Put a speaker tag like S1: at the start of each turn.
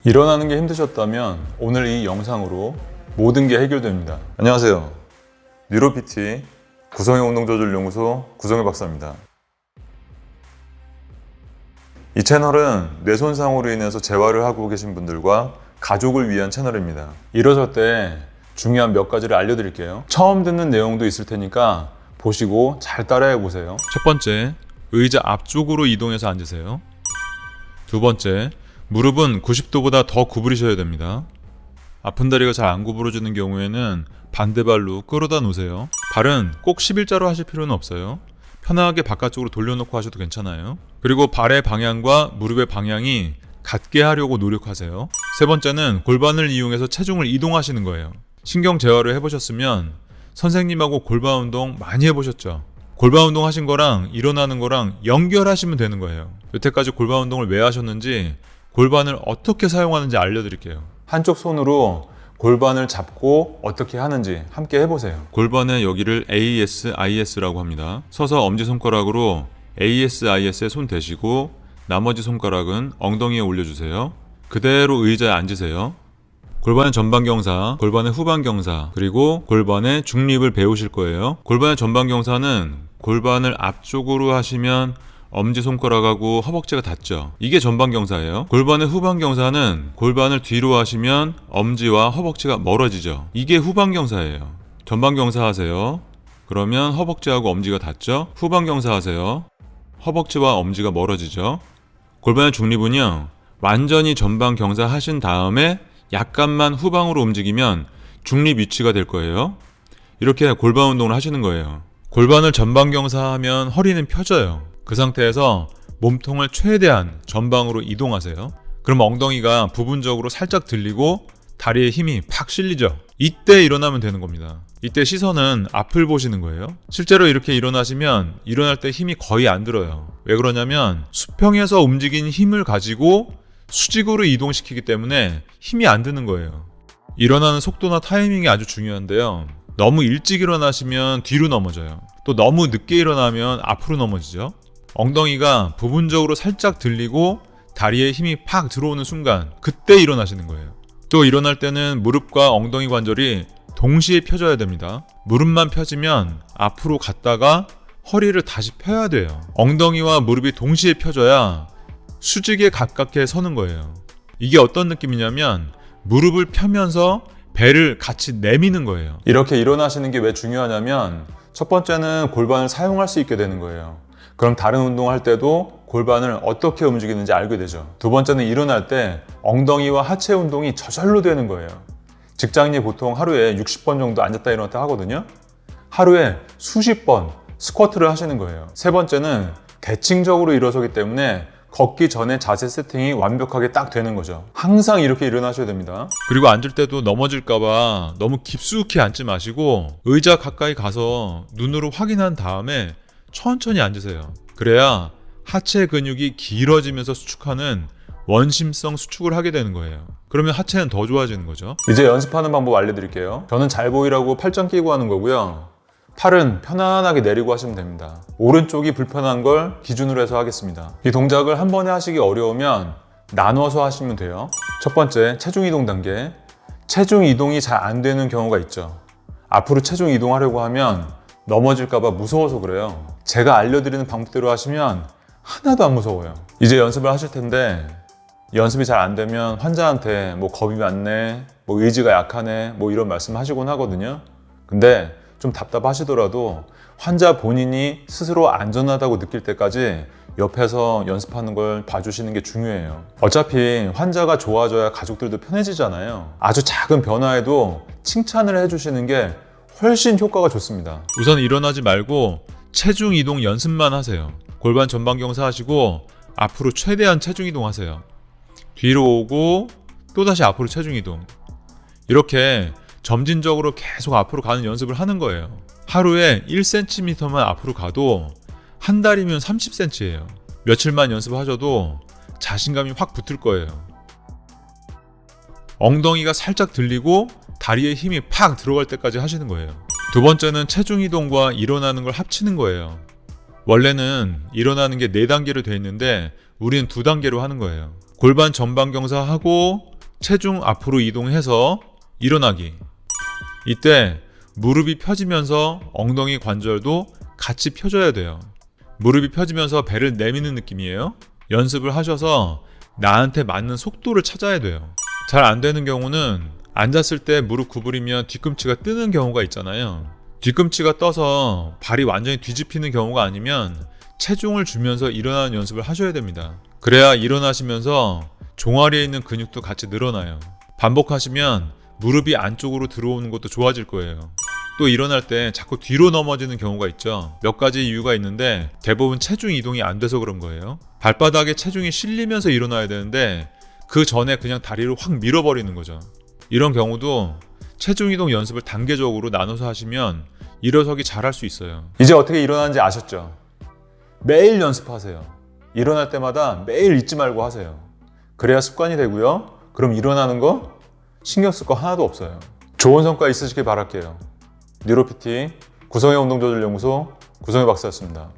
S1: 일어나는 게 힘드셨다면 오늘 이 영상으로 모든 게 해결됩니다. 안녕하세요. 뉴로PT 구성의 운동조절연구소 구성의 박사입니다. 이 채널은 뇌손상으로 인해서 재활을 하고 계신 분들과 가족을 위한 채널입니다. 이러실 때 중요한 몇 가지를 알려드릴게요. 처음 듣는 내용도 있을 테니까 보시고 잘 따라해 보세요.
S2: 첫 번째, 의자 앞쪽으로 이동해서 앉으세요. 두 번째, 무릎은 90도보다 더 구부리셔야 됩니다. 아픈 다리가 잘 안 구부러지는 경우에는 반대발로 끌어다 놓으세요. 발은 꼭 11자로 하실 필요는 없어요. 편하게 바깥쪽으로 돌려놓고 하셔도 괜찮아요. 그리고 발의 방향과 무릎의 방향이 같게 하려고 노력하세요. 세 번째는 골반을 이용해서 체중을 이동하시는 거예요. 신경 재활을 해보셨으면 선생님하고 골반 운동 많이 해보셨죠? 골반 운동 하신 거랑 일어나는 거랑 연결하시면 되는 거예요. 여태까지 골반 운동을 왜 하셨는지, 골반을 어떻게 사용하는지 알려드릴게요.
S1: 한쪽 손으로 골반을 잡고 어떻게 하는지 함께 해보세요.
S2: 골반의 여기를 ASIS라고 합니다. 서서 엄지손가락으로 ASIS에 손 대시고 나머지 손가락은 엉덩이에 올려주세요. 그대로 의자에 앉으세요. 골반의 전방경사, 골반의 후방경사, 그리고 골반의 중립을 배우실 거예요. 골반의 전방경사는 골반을 앞쪽으로 하시면 엄지손가락하고 허벅지가 닿죠. 이게 전방경사예요. 골반의 후방경사는 골반을 뒤로 하시면 엄지와 허벅지가 멀어지죠. 이게 후방경사예요. 전방경사 하세요. 그러면 허벅지하고 엄지가 닿죠. 후방경사 하세요. 허벅지와 엄지가 멀어지죠. 골반의 중립은요, 완전히 전방경사 하신 다음에 약간만 후방으로 움직이면 중립 위치가 될 거예요. 이렇게 골반 운동을 하시는 거예요. 골반을 전방경사하면 허리는 펴져요. 그 상태에서 몸통을 최대한 전방으로 이동하세요. 그럼 엉덩이가 부분적으로 살짝 들리고 다리에 힘이 팍 실리죠. 이때 일어나면 되는 겁니다. 이때 시선은 앞을 보시는 거예요. 실제로 이렇게 일어나시면 일어날 때 힘이 거의 안 들어요. 왜 그러냐면 수평에서 움직인 힘을 가지고 수직으로 이동시키기 때문에 힘이 안 드는 거예요. 일어나는 속도나 타이밍이 아주 중요한데요. 너무 일찍 일어나시면 뒤로 넘어져요. 또 너무 늦게 일어나면 앞으로 넘어지죠. 엉덩이가 부분적으로 살짝 들리고 다리에 힘이 팍 들어오는 순간, 그때 일어나시는 거예요. 또 일어날 때는 무릎과 엉덩이 관절이 동시에 펴져야 됩니다. 무릎만 펴지면 앞으로 갔다가 허리를 다시 펴야 돼요. 엉덩이와 무릎이 동시에 펴져야 수직에 가깝게 서는 거예요. 이게 어떤 느낌이냐면 무릎을 펴면서 배를 같이 내미는 거예요.
S1: 이렇게 일어나시는 게 왜 중요하냐면 첫 번째는 골반을 사용할 수 있게 되는 거예요. 그럼 다른 운동을 할 때도 골반을 어떻게 움직이는지 알게 되죠. 두 번째는 일어날 때 엉덩이와 하체 운동이 저절로 되는 거예요. 직장인이 보통 하루에 60번 정도 앉았다 일어났다 하거든요. 하루에 수십 번 스쿼트를 하시는 거예요. 세 번째는 대칭적으로 일어서기 때문에 걷기 전에 자세 세팅이 완벽하게 딱 되는 거죠. 항상 이렇게 일어나셔야 됩니다.
S2: 그리고 앉을 때도 넘어질까봐 너무 깊숙이 앉지 마시고 의자 가까이 가서 눈으로 확인한 다음에 천천히 앉으세요. 그래야 하체 근육이 길어지면서 수축하는 원심성 수축을 하게 되는 거예요. 그러면 하체는 더 좋아지는 거죠.
S1: 이제 연습하는 방법 알려드릴게요. 저는 잘 보이라고 팔짱 끼고 하는 거고요. 팔은 편안하게 내리고 하시면 됩니다. 오른쪽이 불편한 걸 기준으로 해서 하겠습니다. 이 동작을 한 번에 하시기 어려우면 나눠서 하시면 돼요. 첫 번째, 체중 이동 단계. 체중 이동이 잘 안 되는 경우가 있죠. 앞으로 체중 이동하려고 하면 넘어질까봐 무서워서 그래요. 제가 알려드리는 방법대로 하시면 하나도 안 무서워요. 이제 연습을 하실 텐데 연습이 잘 안 되면 환자한테 뭐 겁이 많네, 뭐 의지가 약하네, 뭐 이런 말씀 하시곤 하거든요. 근데 좀 답답하시더라도 환자 본인이 스스로 안전하다고 느낄 때까지 옆에서 연습하는 걸 봐주시는 게 중요해요. 어차피 환자가 좋아져야 가족들도 편해지잖아요. 아주 작은 변화에도 칭찬을 해주시는 게 훨씬 효과가 좋습니다.
S2: 우선 일어나지 말고 체중 이동 연습만 하세요. 골반 전방경사 하시고 앞으로 최대한 체중 이동 하세요. 뒤로 오고 또다시 앞으로 체중 이동. 이렇게 점진적으로 계속 앞으로 가는 연습을 하는 거예요. 하루에 1cm만 앞으로 가도 한 달이면 30cm예요. 며칠만 연습하셔도 자신감이 확 붙을 거예요. 엉덩이가 살짝 들리고 다리에 힘이 팍 들어갈 때까지 하시는 거예요. 두 번째는 체중 이동과 일어나는 걸 합치는 거예요. 원래는 일어나는 게 4단계로 되어 있는데 우리는 2단계로 하는 거예요. 골반 전방경사 하고 체중 앞으로 이동해서 일어나기. 이때 무릎이 펴지면서 엉덩이 관절도 같이 펴져야 돼요. 무릎이 펴지면서 배를 내미는 느낌이에요. 연습을 하셔서 나한테 맞는 속도를 찾아야 돼요. 잘 안 되는 경우는 앉았을 때 무릎 구부리면 뒤꿈치가 뜨는 경우가 있잖아요. 뒤꿈치가 떠서 발이 완전히 뒤집히는 경우가 아니면 체중을 주면서 일어나는 연습을 하셔야 됩니다. 그래야 일어나시면서 종아리에 있는 근육도 같이 늘어나요. 반복하시면 무릎이 안쪽으로 들어오는 것도 좋아질 거예요. 또 일어날 때 자꾸 뒤로 넘어지는 경우가 있죠. 몇 가지 이유가 있는데 대부분 체중 이동이 안 돼서 그런 거예요. 발바닥에 체중이 실리면서 일어나야 되는데 그 전에 그냥 다리를 확 밀어버리는 거죠. 이런 경우도 체중 이동 연습을 단계적으로 나눠서 하시면 일어서기 잘할 수 있어요.
S1: 이제 어떻게 일어나는지 아셨죠? 매일 연습하세요. 일어날 때마다 매일 잊지 말고 하세요. 그래야 습관이 되고요. 그럼 일어나는 거 신경 쓸 거 하나도 없어요. 좋은 성과 있으시길 바랄게요. 뉴로PT 구성의 운동조절연구소 구성의 박사였습니다.